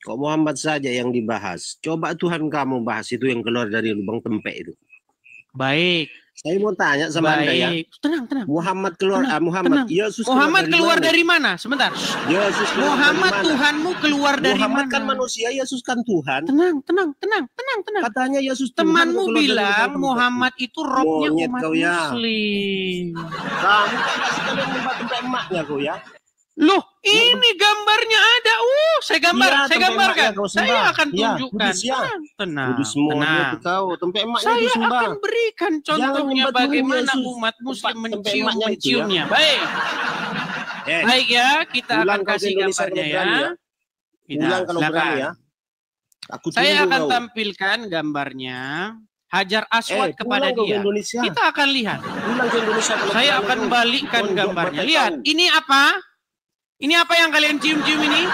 Kok Muhammad saja yang dibahas? Coba Tuhan kamu bahas itu yang keluar dari lubang tempe itu. Baik. Saya mau tanya sama Anda ya. Tenang. Muhammad keluar, tenang. Yesus Muhammad keluar dari mana? Sebentar. Yesus Muhammad Tuhanmu keluar dari Muhammad mana? kan manusia, Yesus kan Tuhan. Tenang. Katanya Yesus Tuhan. Temanmu bilang Muhammad itu robnya umat Muslim. Kamu kan kasih kalian tempat emaknya kau ya. Loh, ini gambarnya ada. Saya gambarkan. Saya akan tunjukkan. Tenang. Saya akan berikan contohnya bagaimana umat Muslim menciumnya. Baik. Baik ya, kita akan kasih gambarnya ya. Silakan. Saya akan tampilkan gambarnya. Hajar Aswad kepada dia. Kita akan lihat. Saya akan balikkan gambarnya. Lihat, ini apa? Ini apa yang kalian cium-cium ini?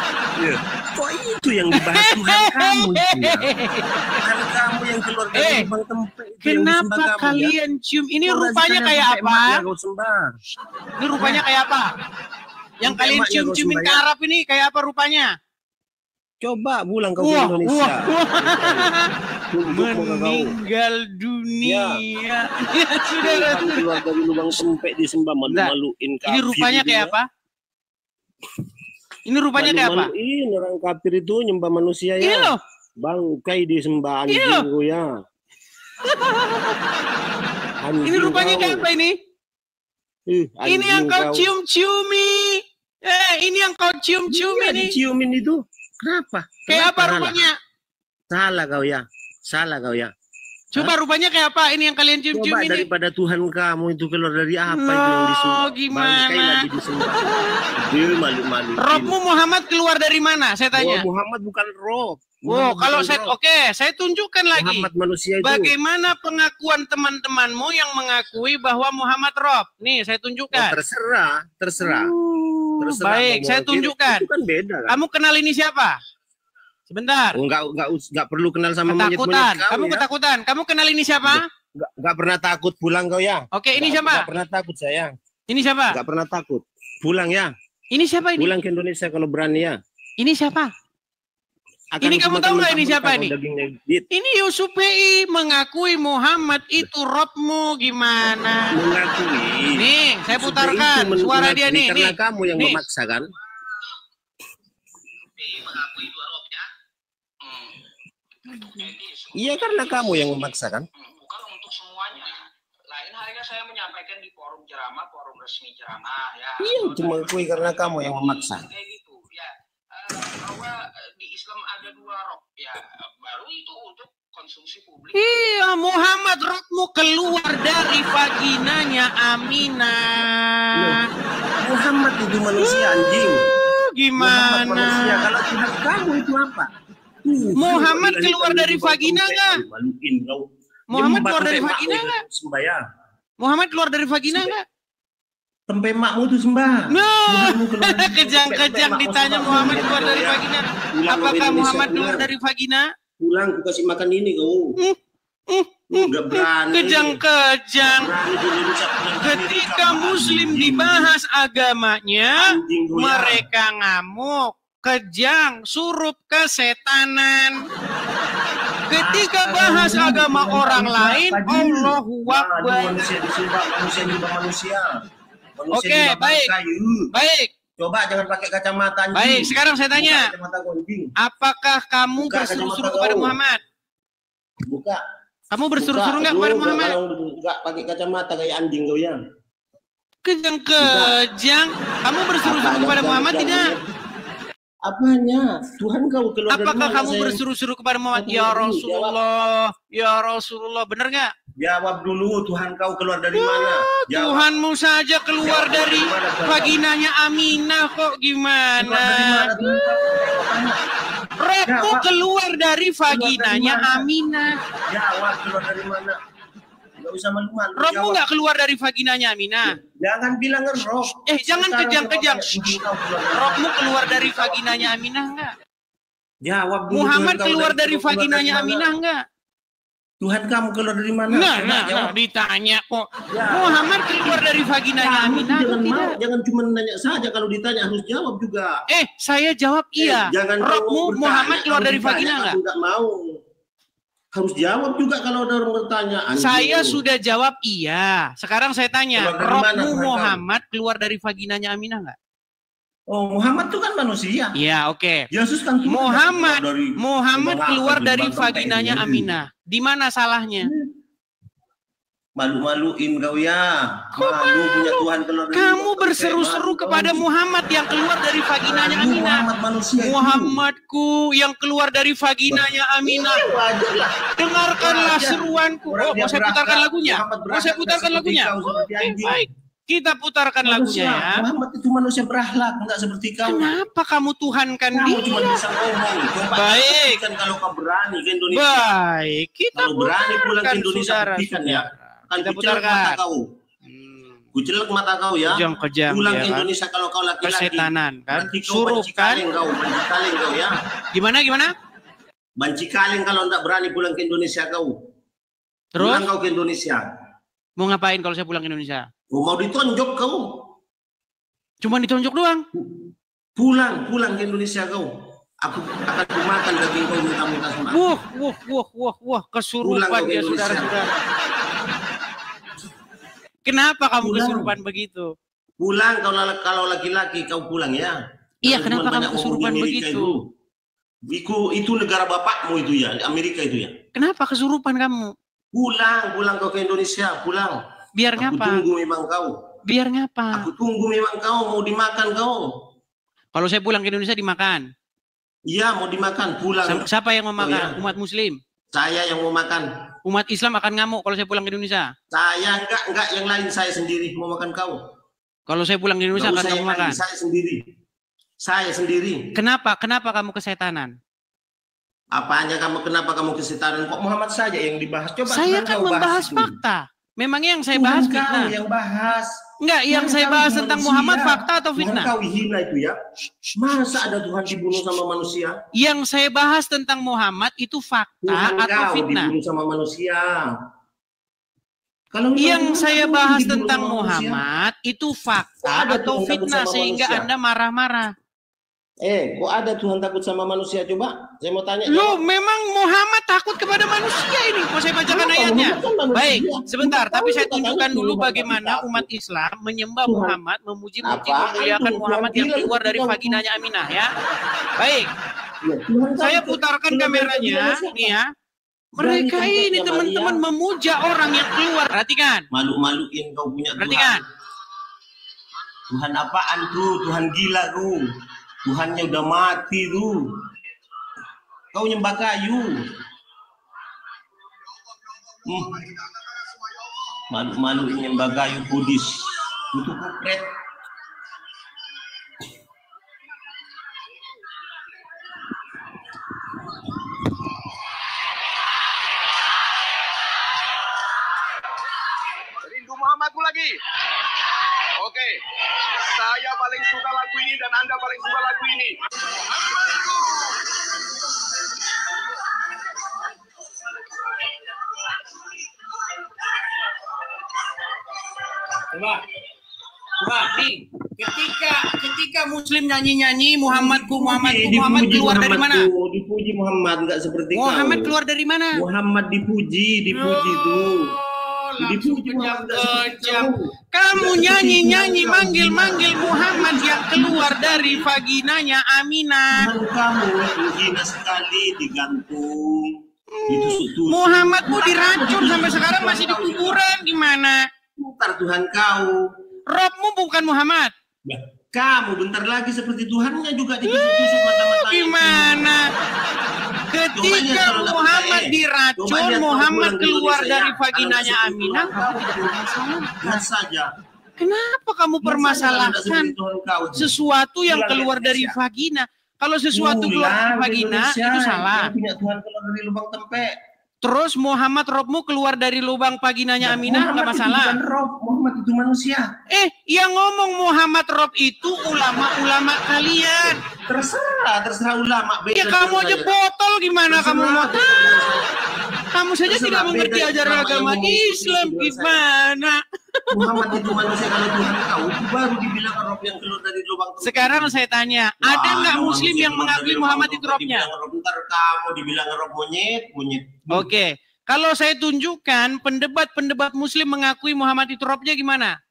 Kok itu yang dibahas Tuhan kamu itu ya? Tuhan kamu yang keluar dari lubang tempe. Kenapa kalian cium? Ini rupanya kayak apa? Ini rupanya kayak apa? Yang kalian cium-ciumin ke Arab ini kayak apa rupanya? Coba pulang ke Indonesia. Meninggal dunia. Sudah keluar dari lubang tempe disembah malu-maluin kafir. Ini rupanya kayak apa? Ini rupanya kayak apa? Ini orang kafir itu nyembah manusia ya. Ini loh. Bangkai disembah anjing ya. Ini rupanya kayak apa ini? Ini yang kau cium-ciumi. Ini yang kau cium-ciumi ini. Ciumin itu. Kenapa? Kayak apa rupanya? Salah kau ya. Coba rupanya kayak apa ini yang kalian cium-cium ini? Daripada Tuhan kamu itu keluar dari apa itu yang disembah? Gimana? Lagi disembah. Dia malu-malu. Robmu Muhammad keluar dari mana? Saya tanya. Muhammad bukan rob. Kalau saya tunjukkan lagi. Muhammad manusia itu. Bagaimana pengakuan teman-temanmu yang mengakui bahwa Muhammad rob? Nih, saya tunjukkan. Terserah. Baik, saya tunjukkan. Itu kan beda kan? Kamu kenal ini siapa? Sebentar. Enggak perlu kenal sama monyet-monyet kamu ya? Ketakutan. Kamu kenal ini siapa? Enggak pernah takut, pulang kau ya. Oke, ini siapa? Enggak pernah takut sayang. Ini siapa? Enggak pernah takut. Pulang ya. Ini siapa ini? Pulang ke Indonesia kalau berani ya. Ini siapa? Ini kamu tahu nggak ini siapa ini? Ini Yusuf PI mengakui Muhammad itu robmu gimana? Mengakui. Nih, saya putarkan suara dia nih. Karena kamu yang memaksa kan? Mengakui dua robnya. Iya karena kamu yang memaksa kan? Bukan untuk semuanya. Lain halnya saya menyampaikan di forum ceramah, forum resmi ceramah ya. Iya cuma akui karena kamu yang memaksa. Kayak gitu ya. Bahwa di Islam ada dua rob ya. Baru itu untuk konsumsi publik. Iya, Muhammad robmu keluar dari vaginanya Aminah. Muhammad itu manusia anjing. Gimana? Manusia. Kalau Tuhan kamu itu apa? Muhammad keluar dari vagina nggak? Muhammad keluar dari vagina nggak? Muhammad keluar dari vagina nggak? Tempe makmu itu sembah. No, kejang-kejang ditanya Muhammad keluar dari vagina. Apakah Muhammad keluar dari vagina? Pulang, aku kasih makan ini kau. Udah berani. Kejang-kejang. Ketika Muslim dibahas agamanya, mereka ngamuk, kejang, surup kesetanan. Ketika bahas agama orang lain, Allahu Akbar. Manusia. Oke, baik. Coba jangan pakai kacamata anjing. Baik, sekarang saya tanya. Apakah kamu berseru-seru kepada Muhammad? Buka. Kamu berseru-seru enggak kepada Muhammad? Enggak pakai kacamata kayak anjing kau ya. Kejang-kejang. Kamu berseru-seru kepada Muhammad tidak? Apanya? Tuhan kau keluar dari mana? Apakah kamu berseru-seru kepada Muhammad? Ya Rasulullah, ya Rasulullah, benar nggak? Jawab dulu, Tuhan kau keluar dari mana? Tuhanmu saja keluar dari vaginanya Aminah kok gimana? Rohmu keluar dari vaginanya Aminah. Jawab keluar dari mana? Nggak usah malu-malu. Rohmu nggak keluar dari vaginanya Aminah. Jangan bilang roh. Jangan kejang-kejang. Rohmu keluar dari vaginanya Aminah nggak? Jawab dulu. Muhammad keluar dari vaginanya Aminah nggak? Tuhan kamu keluar dari mana? Nah, ditanya kok. Ya. Muhammad keluar dari vaginanya Aminah. Jangan cuma nanya saja, kalau ditanya harus jawab juga. Saya jawab iya. Jangan rohmu Muhammad keluar dari vagina enggak? Enggak mau. Harus jawab juga kalau ada orang bertanya. Saya sudah jawab iya. Sekarang saya tanya, rohmu Muhammad keluar dari vaginanya Aminah enggak? Oh, Muhammad itu kan manusia. Iya, oke. Yesus kan Muhammad keluar dari vaginanya Aminah. Di mana salahnya? Malu-maluin kau ya. Malu punya Tuhan keluar dari kamu berseru-seru kepada Muhammad yang keluar dari vaginanya Aminah. Muhammad manusia. Muhammadku yang keluar dari vaginanya Aminah. Dengarkanlah seruanku. Mau saya putarkan lagunya? Baik. Kita putarkan lagunya ya. Muhammad itu manusia berakhlak, enggak seperti kau. Kenapa kamu tuhankan dia? Kamu cuma bisa ngomong. Baik. Kan kalau kau berani ke Indonesia. Baik. Kita kalau berani pulang ke Indonesia, buktikan ya. Kita putarkan. Mata kau. Kucelak mata kau ya. Kejam, pulang ke Indonesia kalau kau laki-laki. Kesetanan kan. Suruh kan. Banci kaleng kau ya. Gimana? Banci kaleng kalau enggak berani pulang ke Indonesia kau. Terus? Pulang kau ke Indonesia. Mau ngapain kalau saya pulang ke Indonesia? Mau ditonjok kau. Cuma ditonjok doang? Pulang ke Indonesia kau. Aku akan makan daging kau minta-minta sama. Wah, kesurupan dia saudara-saudara. Kenapa kamu kesurupan begitu? Pulang kalau laki-laki kau pulang ya. Iya, kenapa kamu kesurupan begitu? Itu negara bapakmu itu ya, Amerika itu ya. Kenapa kesurupan kamu? Pulang kau ke Indonesia, pulang. Biar ngapa? Aku tunggu memang kau. Biar ngapa? Aku tunggu memang kau, mau dimakan kau. Kalau saya pulang ke Indonesia dimakan? Iya, mau dimakan, pulang. Siapa yang mau makan? Umat Muslim? Saya yang mau makan. Umat Islam akan ngamuk kalau saya pulang ke Indonesia? Saya enggak, yang lain saya sendiri mau makan kau. Kalau saya pulang ke Indonesia akan kamu makan? Saya sendiri. Kenapa kamu kesetanan? Apanya kenapa kamu kesetanan? Kok Muhammad saja yang dibahas? Coba saya kan membahas fakta. Memangnya yang saya bahas fitnah? Yang bahas. Enggak, yang saya bahas tentang Muhammad fakta atau fitnah? Kau hina itu ya. Masa ada Tuhan dibunuh sama manusia? Yang saya bahas tentang Muhammad itu fakta atau fitnah? Dibunuh sama manusia. Yang saya bahas tentang Muhammad itu fakta atau fitnah sehingga Anda marah-marah? Kok ada Tuhan takut sama manusia? Coba, saya mau tanya. Loh, memang Muhammad takut kepada manusia ini. Mau saya bacakan ayatnya? Baik, sebentar. Tapi saya tunjukkan dulu bagaimana umat Islam menyembah Muhammad, memuji-muji, memuliakan Muhammad yang keluar dari vaginanya Aminah ya. Baik, saya putarkan kameranya. Nih ya. Mereka ini teman-teman memuja orang yang keluar. Perhatikan. Malu-maluin kau punya Tuhan. Perhatikan. Tuhan apaan tuh? Tuhan gila tuh. Tuhannya udah mati tuh. Kau nyembah kayu. Malu-maluin nyembah kayu Buddhis. Itu kupret. Rindu Muhammadku lagi. Oke, saya paling suka lagu ini dan Anda paling suka lagu ini. Coba, nih. Ketika Muslim nyanyi-nyanyi Muhammadku Muhammad keluar dari mana? Dipuji Muhammad, enggak seperti Muhammad kau. keluar dari mana? Muhammad dipuji tuh. Kejam. Kamu nyanyi-nyanyi manggil-manggil Muhammad yang keluar dari vaginanya Aminah. Kamu hina sekali digantung. Muhammadmu diracun sampai sekarang masih di kuburan gimana? Bentar Tuhan kau. Robmu bukan Muhammad. Kamu bentar lagi seperti Tuhannya juga ditusuk-tusuk mata-matanya. Gimana? Ketika Muhammad diracun, Muhammad keluar dari vaginanya Aminah, kamu tidak permasalahkan saja. Kenapa kamu permasalahkan sesuatu yang keluar dari vagina? Kalau sesuatu keluar dari vagina itu salah. Punya Tuhan keluar dari lubang tempe. Terus Muhammad Robmu keluar dari lubang vaginanya Aminah nggak masalah. Bukan Rob, Muhammad itu manusia. Yang ngomong Muhammad Rob itu ulama-ulama kalian. Terserah ulama. Ya kamu aja botol gimana terserah, kamu mau tahu? Kamu saja tidak mengerti ajaran agama Islam, gimana? Muhammad itu manusia, kalau Tuhan kau itu baru dibilang rob yang keluar dari lubang. Sekarang saya tanya, ada nggak Muslim yang mengakui Muhammad itu robnya? Ntar kamu dibilang rob monyet. Oke, kalau saya tunjukkan pendebat Muslim mengakui Muhammad itu robnya gimana?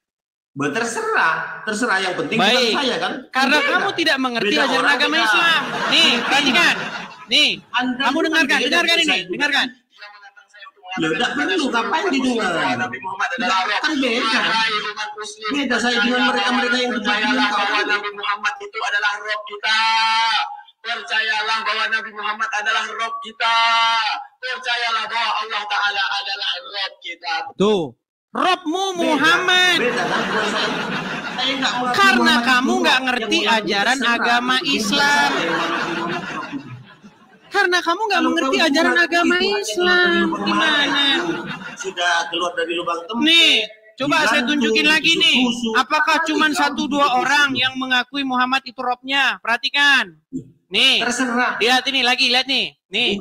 Terserah yang penting bukan saya kan. Karena kamu tidak mengerti ajaran agama Islam. Nih, perhatikan. Nih, kamu dengarkan ini, dengarkan. Loh, tidak perlu, kapan didengar? Kan beda saya dengan mereka yang bahwa Nabi Muhammad itu adalah Rob kita. Percayalah bahwa Nabi Muhammad adalah Rob kita. Percayalah bahwa Allah Ta'ala adalah Rob kita. Tuh, Robmu Muhammad. Karena kamu nggak ngerti ajaran agama Islam. Karena kamu nggak mengerti ajaran agama Islam. Gimana? Sudah keluar dari lubang tempat. Nih, coba saya tunjukin lagi nih. Apakah cuma 1-2 orang yang mengakui Muhammad itu robnya? Perhatikan. Nih. Terserah. Lihat ini lagi, lihat nih. Nih.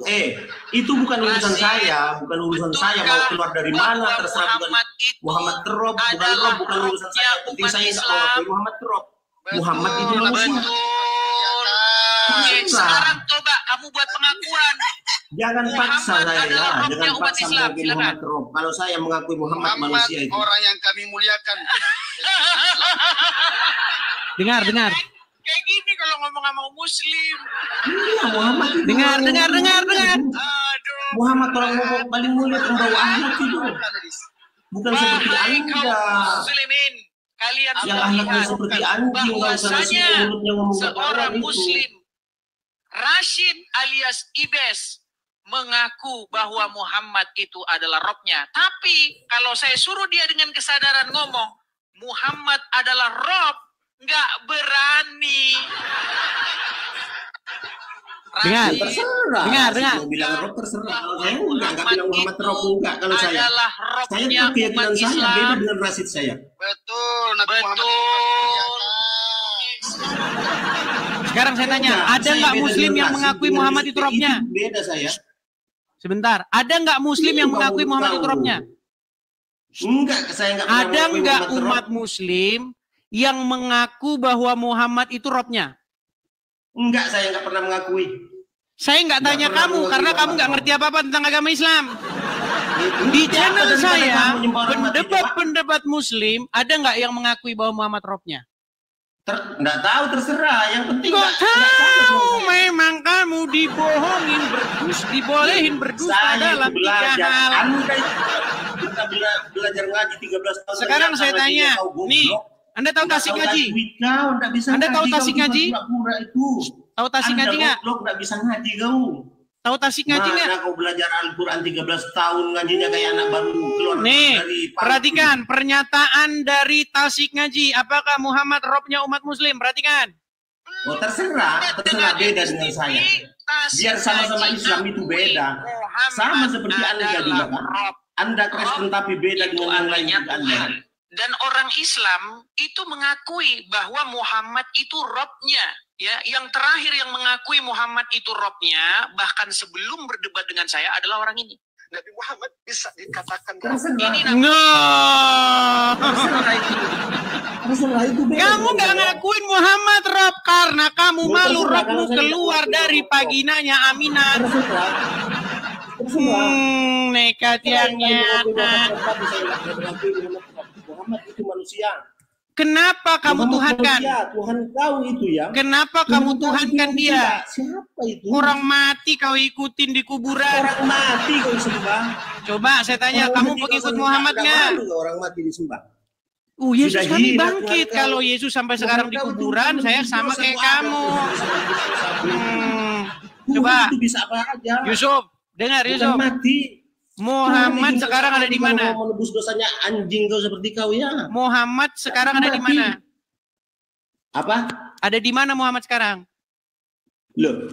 Itu bukan urusan saya, bukan urusan saya mau keluar dari mana, terserah. Muhammad rob, bukan urusan saya. Penting saya nggak mau Muhammad rob. Muhammad itu manusia. Sekarang coba kamu buat pengakuan. Jangan paksa saya, jangan paksa mengakui Muhammad rob. Kalau saya mengakui Muhammad manusia itu. Orang yang kami muliakan. Dengar. Kayak gini kalau ngomong sama Muslim. Iya, Muhammad itu. Dengar. Aduh. Muhammad orang ngomong paling mulia, pembawa akhlak itu. Bukan seperti Anda. Muslimin, kalian yang akhlaknya seperti anjing, bahwasanya seorang Muslim Rashid alias Ibes mengaku bahwa Muhammad itu adalah robnya. Tapi kalau saya suruh dia dengan kesadaran ngomong Muhammad adalah rob, nggak berani. Dengar. Mau bilang rob terserah. Kalau saya enggak bilang Muhammad rob enggak. Kalau saya keyakinan saya beda dengan Rashid saya. Betul. Sekarang saya tanya, ada nggak Muslim yang mengakui Muhammad itu robnya? Beda saya. Sebentar, ada nggak Muslim yang mengakui Muhammad itu robnya? Enggak, saya enggak. Ada nggak umat Muslim yang mengaku bahwa Muhammad itu robnya? Enggak, saya enggak pernah mengakui. Saya nggak tanya kamu karena kamu nggak ngerti apa-apa tentang agama Islam. Di channel saya, pendebat Muslim, ada nggak yang mengakui bahwa Muhammad robnya? Nggak tahu, terserah. Yang penting nggak tahu. Memang kamu dibolehin berdusta dalam 3 hal. Anda belajar ngaji 13 tahun. Sekarang saya tanya, nih, Anda tahu tasik ngaji? Anda tahu tasik ngaji? Tahu tasik ngaji nggak? Nggak bisa ngaji kau. Tahu tasik ngaji nggak? Mana kau belajar Al-Quran 13 tahun ngajinya kayak anak baru keluar dari perhatikan pernyataan dari tasik ngaji. Apakah Muhammad robnya umat Muslim? Perhatikan. Oh, terserah beda dengan saya. Biar sama-sama Islam itu beda. Sama seperti Anda juga kan. Anda Kristen tapi beda dengan yang lain Anda. Dan orang Islam itu mengakui bahwa Muhammad itu robnya. Ya, yang terakhir yang mengakui Muhammad itu robnya, bahkan sebelum berdebat dengan saya adalah orang ini. Nabi Muhammad bisa dikatakan Kamu nggak ngakuin Muhammad rob karena kamu malu robmu keluar dari paginanya Aminah. Nekat yang nyata. Muhammad itu manusia. Kenapa kamu tuhankan? Tuhan kau itu ya. Kenapa kamu tuhankan dia? Siapa itu? Orang mati kau ikutin di kuburan. Orang mati kau sembah. Coba saya tanya, kamu pengikut Muhammad nggak? Orang mati disembah. Yesus kami bangkit. Kalau Yesus sampai sekarang di kuburan, saya sama kayak kamu. Coba. Bisa apa aja. Yusuf, dengar Yusuf. Mati. Muhammad sekarang ada di mana? Mau menebus dosanya anjing kau seperti kau ya. Muhammad sekarang ada di mana? Apa? Ada di mana Muhammad sekarang? Loh,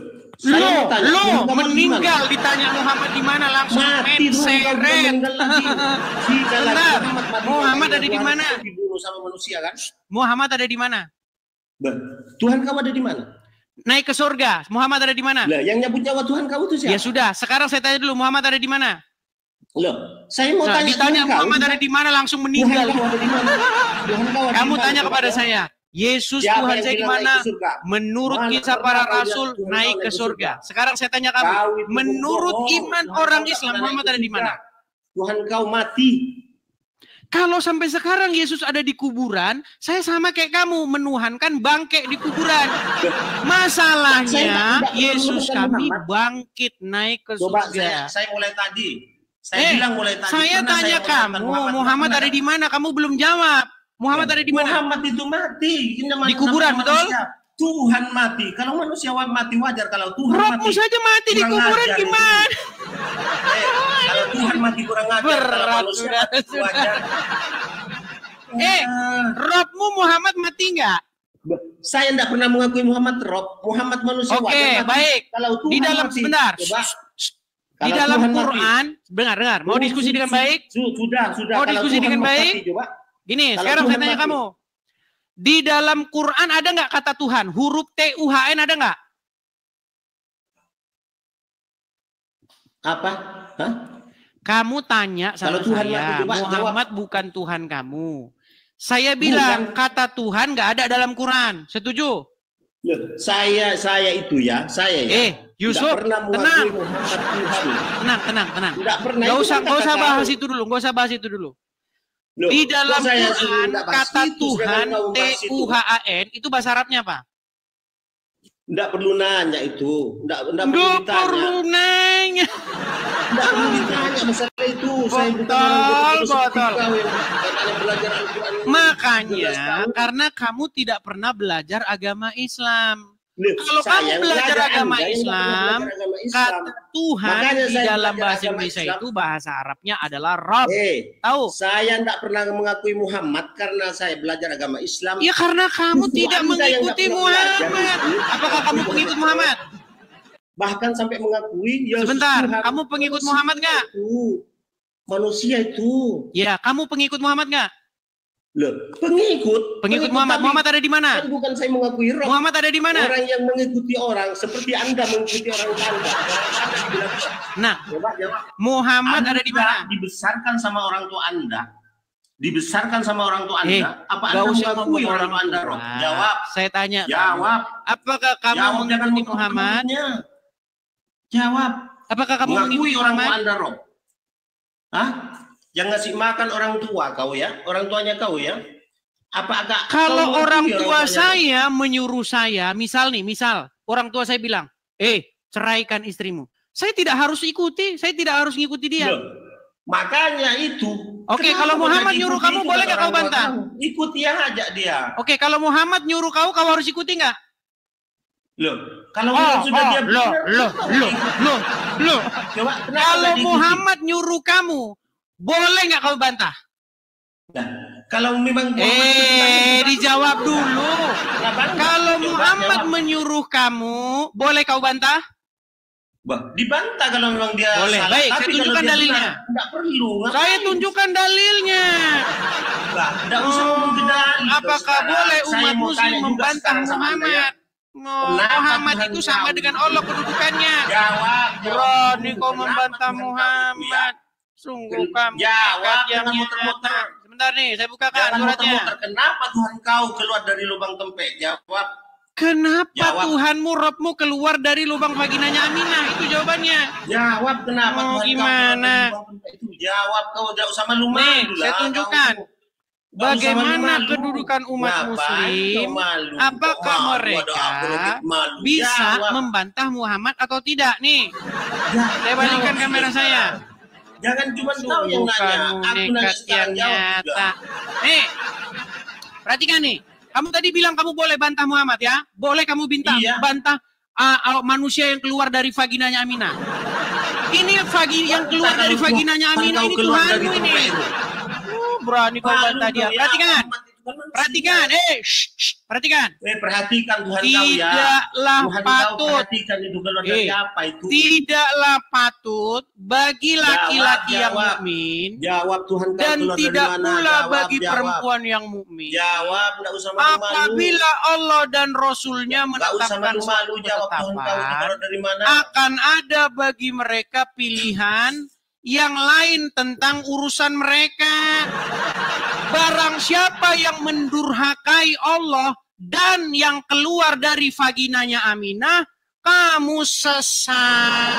meninggal ditanya Muhammad di mana langsung seret. Muhammad ada di mana? Dibunuh sama manusia kan? Muhammad ada di mana? Tuhan kau ada di mana? Naik ke surga. Muhammad ada di mana? Lah, yang nyabut nyawa Tuhan kau itu siapa? Ya sudah, sekarang saya tanya dulu, Muhammad ada di mana? Loh, saya mau tanya ditanya Muhammad ada di mana langsung meninggal. Kamu tanya kepada saya, Yesus Tuhan saya di mana? Menurut kisah para rasul naik ke surga. Sekarang saya tanya kamu, menurut iman orang Islam Muhammad ada di mana? Tuhan kau mati. Kalau sampai sekarang Yesus ada di kuburan, saya sama kayak kamu menuhankan bangke di kuburan. Masalahnya Yesus kami bangkit naik ke surga. Saya mulai tadi. Saya bilang mulai tadi. Saya tanya kamu, Muhammad ada di mana? Kamu belum jawab. Muhammad ada di mana? Muhammad itu mati. Di kuburan, betul? Tuhan mati. Kalau manusia mati wajar. Kalau Tuhan Rohmu mati, saja mati di kuburan gimana? Kalau Tuhan mati kurang ajar. Kalau manusia mati wajar. Rohmu Muhammad mati enggak? Saya tidak pernah mengakui Muhammad Rob. Muhammad manusia wajar. Oke, baik. Kalau Tuhan di dalam mati, sebentar. Di dalam Quran, dengar. Mau diskusi dengan baik? Sudah. Mau diskusi dengan baik? Gini, sekarang saya tanya kamu. Di dalam Quran ada nggak kata Tuhan? Huruf T-U-H-N ada nggak? Apa? Hah? Kamu tanya sama saya, Muhammad bukan Tuhan kamu. Saya bilang kata Tuhan nggak ada dalam Quran. Setuju? Saya itu ya, Yusuf, tenang. Gak usah bahas itu dulu. Di dalam Quran kata Tuhan T-U-H-A-N itu bahasa Arabnya apa? Tidak perlu nanya itu. Tidak perlu nanya. Tidak perlu ditanya masalah itu. Betul. Makanya karena kamu tidak pernah belajar agama Islam. Kalau kamu belajar agama Islam, kata Tuhan di dalam bahasa Indonesia itu bahasa Arabnya adalah Rabb. Tahu? Saya tidak pernah mengakui Muhammad karena saya belajar agama Islam. Ya karena kamu tidak mengikuti Muhammad. Apakah kamu pengikut Muhammad? Bahkan sampai mengakui. Ya, sebentar, kamu pengikut Muhammad nggak? Manusia itu. Ya, kamu pengikut Muhammad nggak? Loh, pengikut Muhammad. Muhammad ada di mana? Kan bukan saya mengakui roh. Muhammad ada di mana? Orang yang mengikuti orang seperti Anda mengikuti orang Anda. Nah, Muhammad ada di mana? Dibesarkan sama orang tua Anda. Apa Anda mengakui orang tua Anda roh? Jawab. Saya tanya. Jawab. Apakah kamu mengikuti Muhammad? Jawab. Apakah kamu mengikuti orang tua Anda roh? Hah? Yang ngasih makan orang tua kau ya, orang tuanya kau ya. Apakah kalau orang tua saya menyuruh saya, misal orang tua saya bilang, ceraikan istrimu. Saya tidak harus ikuti, saya tidak harus ngikuti dia. Loh, makanya itu. Oke, kalau Muhammad nyuruh kamu boleh nggak kau bantah? Ikuti yang ajak dia. Oke, kalau Muhammad nyuruh kau harus ikuti nggak? Loh, kalau sudah dia loh. Kalau Muhammad nyuruh kamu, boleh nggak kau bantah? Nah, kalau memang dijawab dulu. Kalau Muhammad menyuruh kamu, boleh kau bantah? Dibantah kalau memang dia boleh. Salah. Baik, saya tunjukkan dalilnya. Tidak perlu. Saya tunjukkan dalilnya. Tidak usah ngomong dalil. Apakah boleh umat muslim membantah Muhammad? Muhammad itu sama dengan Allah kedudukannya. Jawab. Berani kau membantah Muhammad. Sungguh kamu yang muter-muter. Sebentar nih, saya bukakan suratnya. Kenapa Tuhan kau keluar dari lubang tempe? Jawab. Kenapa Tuhanmu, Robmu keluar dari lubang vaginanya Aminah? Itu jawabannya. Jawab kenapa Tuhan gimana? Itu jawab kau, tidak usah malu-malu. Saya tunjukkan. Bagaimana kedudukan umat muslim? Apakah mereka bisa membantah Muhammad atau tidak? Nih, saya balikkan kamera saya. Jangan cuma tahu yang nanya. Aku yang nyata. Nih, perhatikan nih. Kamu tadi bilang kamu boleh bantah Muhammad ya? Boleh kamu bantah manusia yang keluar dari vaginanya Aminah. Ini yang keluar dari vaginanya Aminah ini Tuhanmu ini. Berani kau bantah dia. Perhatikan. Perhatikan. Perhatikan. Perhatikan Tuhan kau ya. Tidaklah patut. Perhatikan itu keluar dari apa itu. Tidaklah patut bagi laki-laki yang mukmin. Jawab Tuhan kau dan keluar tidak dari mana? pula bagi perempuan yang mukmin. Jawab, enggak usah malu-malu. Apabila Allah dan Rasulnya menetapkan suatu ketetapan, akan ada bagi mereka pilihan yang lain tentang urusan mereka. Barang siapa yang mendurhakai Allah dan yang keluar dari vaginanya Aminah, kamu sesat.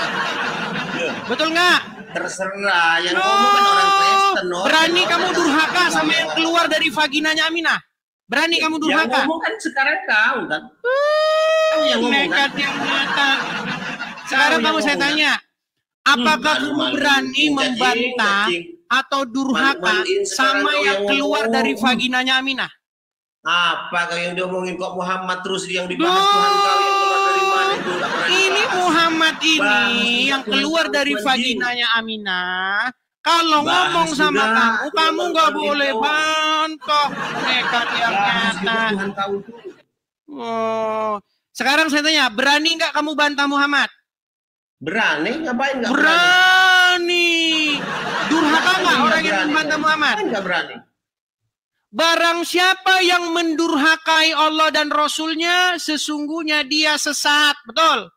Betul nggak? Terserah, yang ngomong kan orang Kristen. Berani kamu durhaka sama yang keluar dari vaginanya Aminah? Berani kamu durhaka? Yang ngomong kan sekarang kau kan. Nekat yang nyata. Sekarang kamu saya tanya, apakah kamu berani membantah atau durhaka sama yang keluar dari vaginanya Aminah? Apa kau yang diomongin kok Muhammad terus yang dibahas Tuhan kau yang keluar dari mana itu? Ini Muhammad ini yang keluar dari vaginanya Aminah. Kalau ngomong sama kamu nggak boleh bantah. Nekat yang nyata. Oh, sekarang saya tanya, berani nggak kamu bantah Muhammad? Berani? Ngapain nggak berani? Durhaka nggak orang yang membantah Muhammad? Nggak berani. Barang siapa yang mendurhakai Allah dan Rasulnya, sesungguhnya dia sesat. Betul?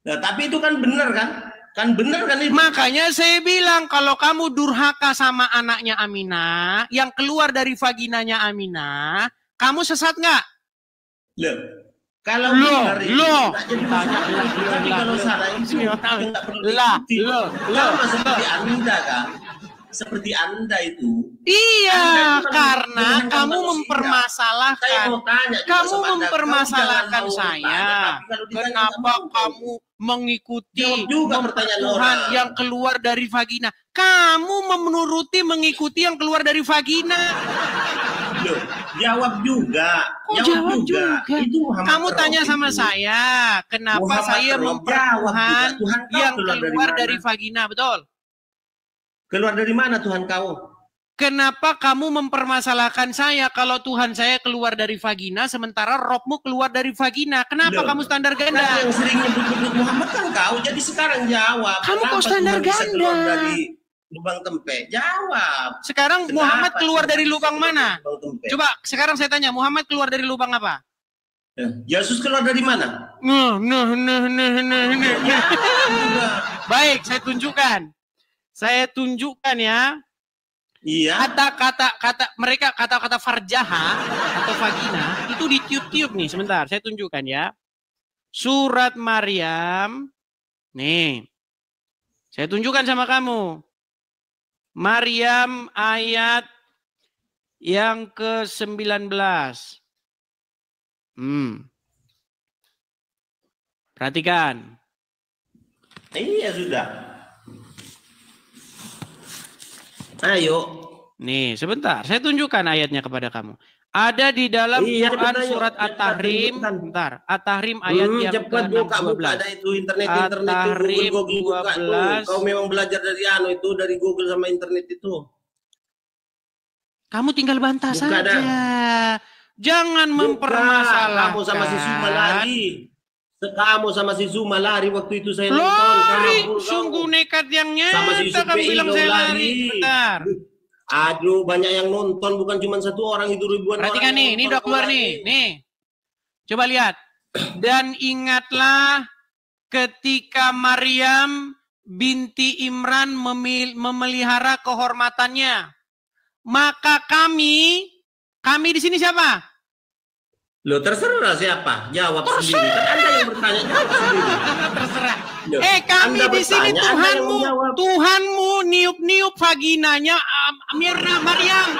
Nah, tapi itu kan benar kan? Kan benar kan itu? Makanya saya bilang, kalau kamu durhaka sama anaknya Aminah, yang keluar dari vaginanya Aminah, kamu sesat nggak? Loh. Kalau benar itu, tapi kalau salah itu nggak perlu diikuti. Sama seperti Anda kan? Seperti Anda itu. Iya, karena kamu mempermasalahkan. Kamu mempermasalahkan saya. Kenapa kamu mengikuti Tuhan yang keluar dari vagina? Kamu mengikuti yang keluar dari vagina. Loh, jawab juga. Jawab juga. Kamu tanya sama saya, kenapa saya mempertuhan yang keluar dari vagina, betul? Keluar dari mana Tuhan kau? Kenapa kamu mempermasalahkan saya kalau Tuhan saya keluar dari vagina sementara Robmu keluar dari vagina? Kenapa kamu standar ganda? Yang sering nyebut Muhammad kan kau, jadi sekarang jawab. Kamu kok standar ganda? Dari lubang tempe, jawab. Sekarang Muhammad keluar dari lubang mana? Coba sekarang saya tanya, Muhammad keluar dari lubang apa? Yesus keluar dari mana? Baik, saya tunjukkan. Saya tunjukkan ya. Iya. Kata-kata farjaha atau vagina itu ditiup-tiup nih. Sebentar, saya tunjukkan ya. Surat Maryam. Nih. Saya tunjukkan sama kamu. Maryam ayat yang ke-19. Perhatikan. Iya sudah. Ayo. Nih, sebentar. Saya tunjukkan ayatnya kepada kamu. Ada di dalam Quran surat At-Tahrim. Bentar. At-Tahrim ayat yang ke-12. Ada itu internet Google 12. Kau memang belajar dari dari Google sama internet itu. Kamu tinggal bantah saja. Jangan mempermasalahkan. Kamu sama si Zuma lari. Kamu sama si Zuma lari waktu itu saya nonton. Lari, sungguh nekat yang nyata. Kamu bilang saya lari. Bentar. Aduh, banyak yang nonton, bukan cuma satu orang, itu ribuan orang. Perhatikan nih, ini udah keluar nih. Nih. Coba lihat. Dan ingatlah ketika Maryam binti Imran memelihara kehormatannya. Maka kami di sini siapa? Loh, terserah siapa, jawab sendiri. Kan Anda yang bertanya, jawab sendiri. Terserah. Kami di sini Tuhanmu niup-niup vaginanya Maryam.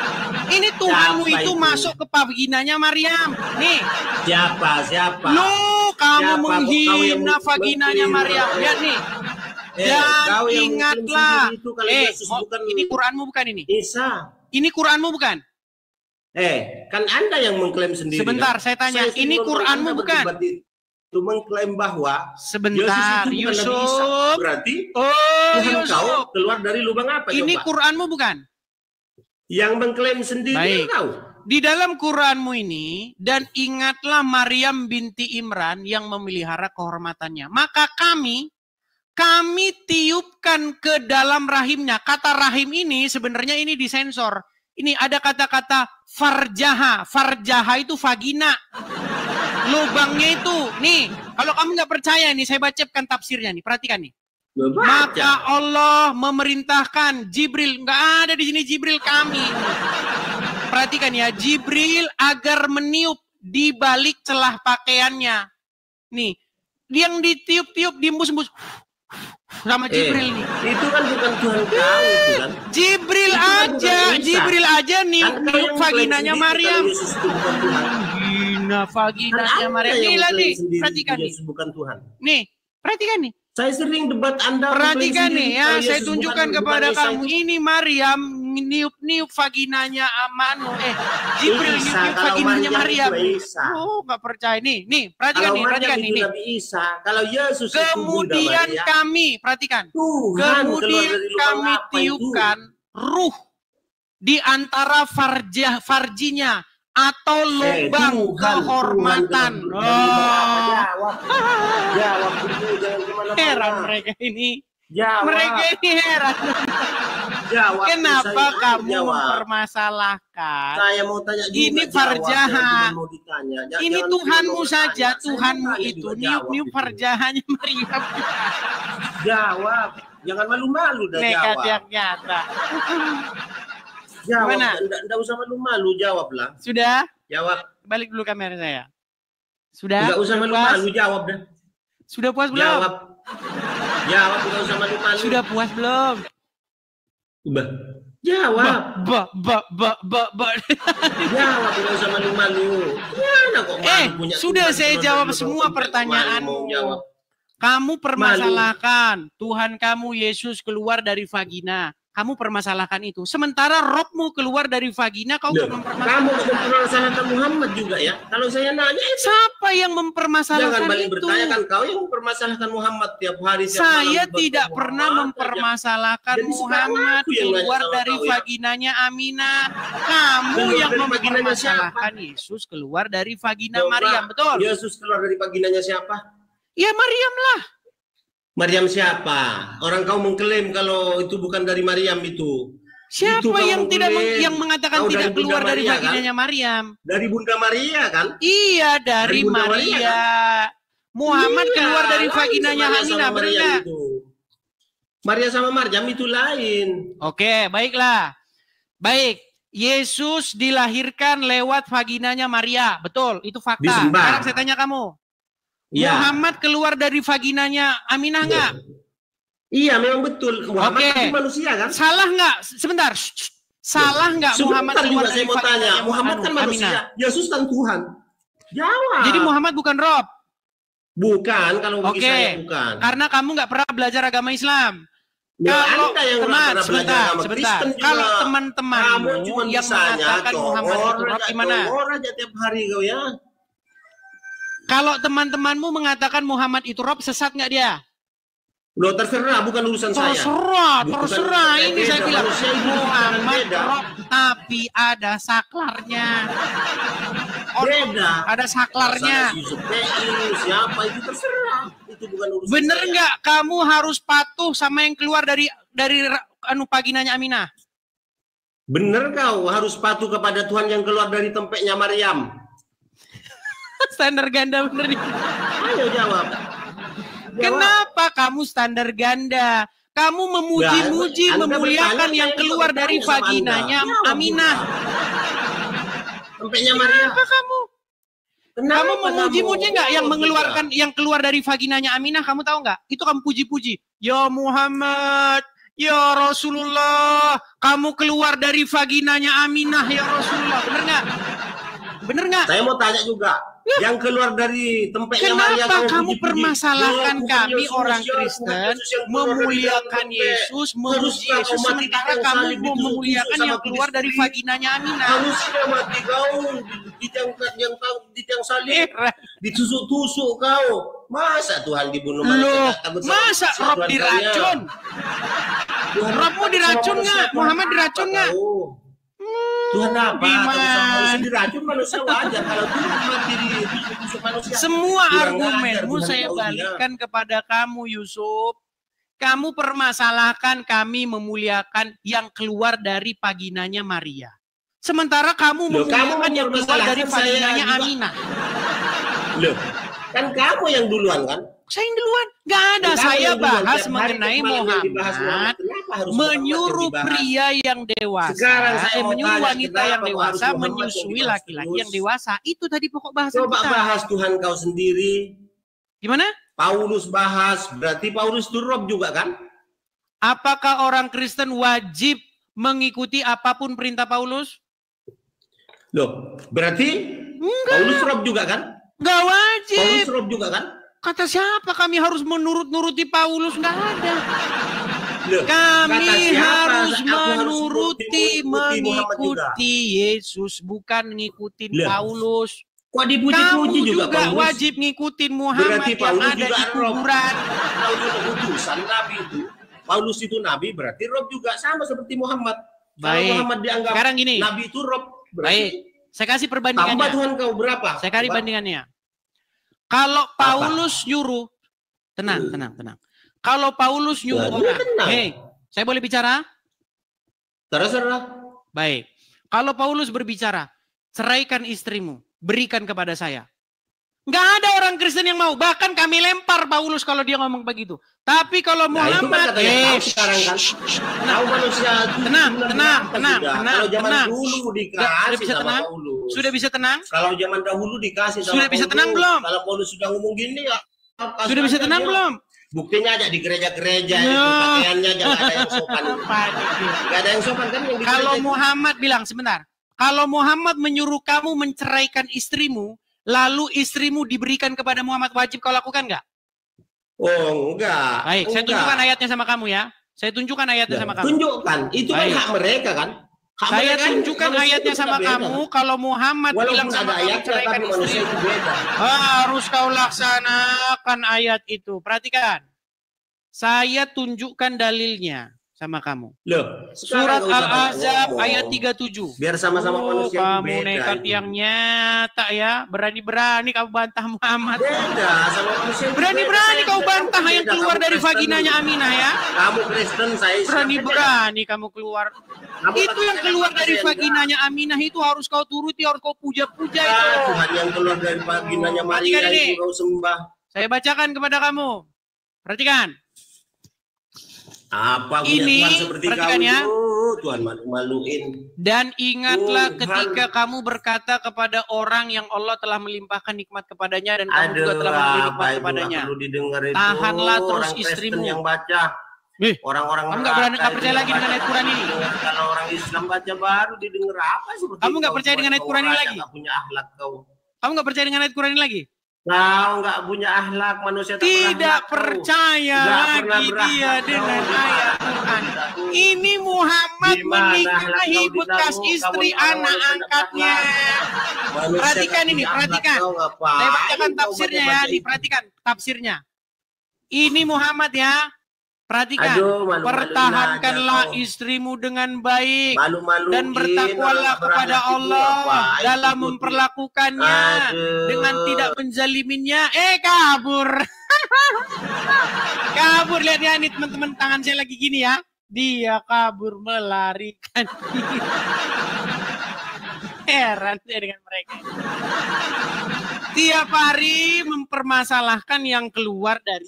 Ini Tuhanmu itu masuk ke vaginanya Maryam. Nih. Siapa? Loh, kamu menghina vaginanya Maryam. Lihat nih. Dan ingatlah. Ini Quranmu bukan ini? Isa. Ini Quranmu bukan? Kan Anda yang mengklaim sendiri. Sebentar, saya tanya. Ini Quranmu bukan? Itu mengklaim bahwa sebentar, Yusuf. Berarti Tuhan kau keluar dari lubang apa? Ini Quranmu bukan? Yang mengklaim sendiri kau. Di dalam Quranmu ini, dan ingatlah Maryam binti Imran yang memelihara kehormatannya. Maka kami tiupkan ke dalam rahimnya. Kata rahim ini sebenarnya ini disensor. Ini ada kata-kata farjaha. Farjaha itu vagina. Lubangnya itu. Nih, kalau kamu nggak percaya nih, saya bacakan tafsirnya nih. Perhatikan nih. Maka Allah memerintahkan Jibril, nggak ada di sini Jibril kami. Perhatikan ya, Jibril agar meniup di balik celah pakaiannya. Nih, yang ditiup-tiup, diembus-embus sama Jibril nih. Itu kan bukan Tuhan kau, itu kan. Jibril aja niup vaginanya Maryam. Vaginanya Maryam. Nih lagi, perhatikan nih. Bukan Tuhan. Nih, perhatikan nih. Saya sering debat Anda. Perhatikan nih ya, saya tunjukkan kepada kamu. Ini Maryam niup-niup vaginanya Jibril niup vaginanya Maryam. Oh, nggak percaya nih. Nih, perhatikan nih. Kalau Yesus kemudian kami, perhatikan. Kemudian kami tiupkan ruh di antara farjinya atau lubang kehormatan. Jawab dulu, jangan kemana-mana. Heran mereka ini. Jawab. Mereka ini heran. Jawab. Kenapa kamu mempermasalahkan? Saya mau tanya juga. Ini farjaha. Ini Jangan Tuhanmu saja. Tuhanmu itu niup-niup farjahanya Maryam. Jawab. Jangan malu-malu dah. Nekat yang nyata. Jawab. Enggak usah malu-malu, jawablah. Sudah? Jawab. Balik dulu kamera saya. Sudah? Enggak usah malu-malu, jawab dah. Sudah puas belum? Jawab. Jawab, enggak usah malu-malu. Sudah puas belum? Jawab. Jawab, enggak usah malu-malu. Mana kok punya sudah saya jawab semua pertanyaanmu. Kamu permasalahkan Tuhan kamu Yesus keluar dari vagina. Kamu permasalahkan itu. Sementara rohmu keluar dari vagina, kau mempermasalahkan. Kamu mempermasalahkan Muhammad juga ya. Kalau saya nanya, siapa yang mempermasalahkan jangan balik itu? Bertanya kan kau yang mempermasalahkan Muhammad tiap hari. Saya tidak pernah mempermasalahkan Muhammad keluar dari vaginanya Aminah. Kamu yang mempermasalahkan Yesus keluar dari vagina Maryam, betul? Yesus keluar dari vaginanya siapa? Ya Maryam lah. Maryam siapa? Orang kau mengklaim kalau itu bukan dari Maryam itu. Siapa itu yang tidak yang mengatakan tidak keluar dari vaginanya kan? Maryam? Dari Bunda Maria kan? Iya, dari Maria. Kan? Muhammad keluar dari vaginanya Aminah, benar? Maria sama Maryam itu lain. Oke, baiklah. Baik, Yesus dilahirkan lewat vaginanya Maria, betul? Itu fakta. Sekarang saya tanya kamu. Ya. Muhammad keluar dari vaginanya Aminah nggak? Iya, memang betul. Muhammad itu manusia kan? Salah nggak? Sebentar. Salah nggak Muhammad keluar dari vaginanya Muhammad kan manusia. Aminah. Yesus kan Tuhan. Jawab. Jadi Muhammad bukan Rob? Bukan, kalau bagi saya bukan. Karena kamu nggak pernah belajar agama Islam. Kalau teman, sebentar. Kalau teman-temanmu yang mengatakan Muhammad itu Rob gimana? Aja tiap hari kau ya. Kalau teman-temanmu mengatakan Muhammad itu Rob, sesat nggak dia? Loh, terserah, bukan urusan saya. Terserah. Ini saya bilang Muhammad Rob, tapi ada saklarnya. Beda. Ada saklarnya. Siapa itu terserah. Itu bukan urusan. Bener nggak? Kamu harus patuh sama yang keluar dari vaginanya Aminah. Bener kau harus patuh kepada Tuhan yang keluar dari tempeknya Maryam. Standar ganda bener nih. Ayo jawab. Kenapa kamu standar ganda? Kamu memuji-muji, memuliakan yang keluar dari vaginanya Aminah. Tempeknya Maryam. Kenapa kamu? Kamu memuji-muji nggak yang mengeluarkan yang keluar dari vaginanya Aminah? Kamu tahu nggak? Itu kamu puji-puji. Ya Muhammad, ya Rasulullah, kamu keluar dari vaginanya Aminah ya Rasulullah. Bener nggak? Bener nggak? Saya mau tanya juga. Yang keluar dari tempatnya Maria. Kenapa kamu permasalahkan kami orang Kristen memuliakan Yesus, memuji Yesus, sementara kamu memuliakan yang keluar dari vaginanya Aminah? Harusnya mati kau di tiang salib, ditusuk-tusuk kau. Masa Tuhan dibunuh? Masa Rob diracun? Robmu diracun nggak? Muhammad diracun nggak? Tuhan apa? Kalau diracun manusia wajar. Kalau Tuhan mati ditusuk manusia. Semua argumenmu saya balikan kepada kamu, Yusuf. Kamu permasalahkan kami memuliakan yang keluar dari vaginanya Maria. Sementara kamu memuliakan yang keluar dari vaginanya Aminah. Loh, kan kamu yang duluan kan? Saya yang duluan. Gak ada. Saya bahas mengenai Muhammad menyuruh pria yang dewasa, menyuruh wanita yang dewasa menyusui laki-laki yang dewasa. Itu tadi pokok bahasan kita. Coba bahas Tuhan kau sendiri. Gimana? Paulus bahas, berarti Paulus itu rob juga kan? Apakah orang Kristen wajib mengikuti apapun perintah Paulus? Loh, berarti Paulus rob juga kan? Gak wajib. Paulus rob juga kan? Kata siapa kami harus menurut-nuruti Paulus? Gak ada. Loh, kami harus mengikuti Yesus, bukan ngikutin Paulus. Kok dipuji-puji juga Paulus? Wajib ngikutin Muhammad yang ada di kuburan. Utusan Nabi itu. Paulus itu Nabi, berarti rob juga sama seperti Muhammad. Kalau Muhammad dianggap sekarang gini, Nabi itu rob, berarti baik. Saya kasih perbandingannya. Tambah Tuhan kau berapa? Saya kasih bandingannya. Kalau Paulus nyuruh, tenang. Kalau Paulus nyuruh orang, hei, saya boleh bicara? Terserah. Baik. Kalau Paulus berbicara, ceraikan istrimu, berikan kepada saya. Nggak ada orang Kristen yang mau. Bahkan kami lempar Paulus kalau dia ngomong begitu. Tapi kalau Muhammad, sekarang kan, tenang. Kalau zaman dulu dikasih sama Paulus. Sudah bisa tenang? Kalau zaman dahulu dikasih sama Sudah bisa tenang belum? Kalau Paulus sudah ngomong gini ya. Sudah bisa tenang belum? Buktinya aja di gereja-gereja itu pakaiannya jangan ada yang sopan. Gak ada yang sopan kan yang di Kalau Muhammad bilang, sebentar. Kalau Muhammad menyuruh kamu menceraikan istrimu, lalu istrimu diberikan kepada Muhammad, wajib kau lakukan nggak? Oh, enggak. Baik, saya tunjukkan ayatnya sama kamu ya. Saya tunjukkan ayatnya sama kamu. Tunjukkan, itu kan hak mereka kan. Saya tunjukkan ayatnya sama kamu. Kalau Muhammad bilang sama kamu ceraikan istrimu, harus kau laksanakan ayat itu. Perhatikan. Saya tunjukkan dalilnya sama kamu. Loh, Surat Al-Ahzab ayat 37. Biar sama-sama manusia kamu nekat yang nyata ya. Berani-berani kamu bantah Muhammad. Beda sama manusia. Berani-berani kau bantah yang keluar dari vaginanya Aminah ya. Kamu Kristen, saya Berani-berani kamu keluar. Itu yang keluar dari vaginanya Aminah itu harus kau turuti, harus kau puja-puja itu. Tuhan yang keluar dari vaginanya Maria itu kau sembah. Saya bacakan kepada kamu. Perhatikan. Apa ini Tuhan seperti perhatikan kamu, ya. Tuhan malu-maluin. Dan ingatlah ketika kamu berkata kepada orang yang Allah telah melimpahkan nikmat kepadanya dan kamu juga telah memberi nikmat kepadanya. Tahanlah terus istrimu. Yang baca. Orang-orang kamu nggak percaya lagi dengan ayat Quran ini? Kalau orang Islam baca baru didengar apa seperti kamu nggak percaya dengan ayat Quran ini lagi? Punya akhlak kau. Kamu nggak percaya dengan ayat Quran ini lagi? Kau nggak punya akhlak, manusia tidak percaya lagi dia dengan ayat Quran. Ini Muhammad menikahi bekas istri anak angkatnya. Perhatikan ini, perhatikan. Saya bacakan tafsirnya ya, diperhatikan tafsirnya. Ini Muhammad ya. Perhatikan, pertahankanlah istrimu dengan baik dan bertakwalah kepada Allah dalam memperlakukannya dengan tidak menzaliminya. Kabur. Kabur, lihat ya nih teman-teman, tangan saya lagi gini ya. Dia kabur melarikan diri. Heran saya dengan mereka. Tiap hari mempermasalahkan yang keluar dari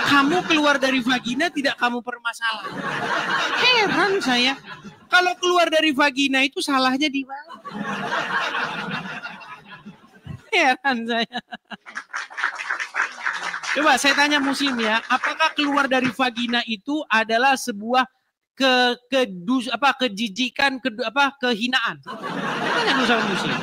kamu keluar dari vagina tidak kamu permasalahkan. Heran saya. Kalau keluar dari vagina itu salahnya di mana? Heran saya. Coba saya tanya muslim ya, apakah keluar dari vagina itu adalah sebuah kejijikan, kehinaan? Saya tanya dulu sama muslim.